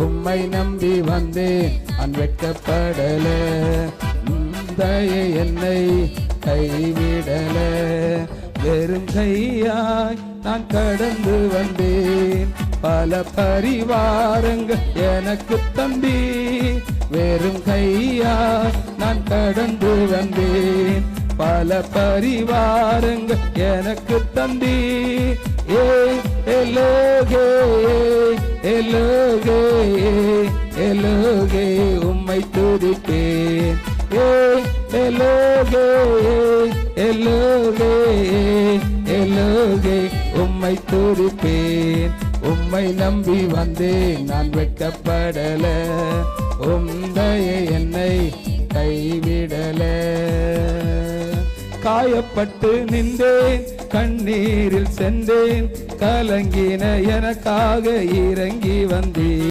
உம்மை நம்பி வந்தேன் நான் வெட்கப்படல. தயை என்னை கைவிடல. வெறும் கையாய் நான் கடந்து வந்தேன். பல பரிவாரங்கள் எனக்கு தந்தி. வெறும் கையாய் நான் கடந்து வந்தேன். பல பரிவாரங்கள் எனக்கு தந்தி. எலோகே எலோகே எலோகே உம்மை துதிப்பேன். எலோகே எலோகே எலோகே உம்மை துதிப்பேன். உம்மை நம்பி வந்தேன் நான் வெட்கப்படல. உம்மையே என்னை கைவிடல. காயப்பட்டு நின்றேன் கண்ணீரில் சென்றேன். கலங்கின எனக்காக இறங்கி வந்தேன்.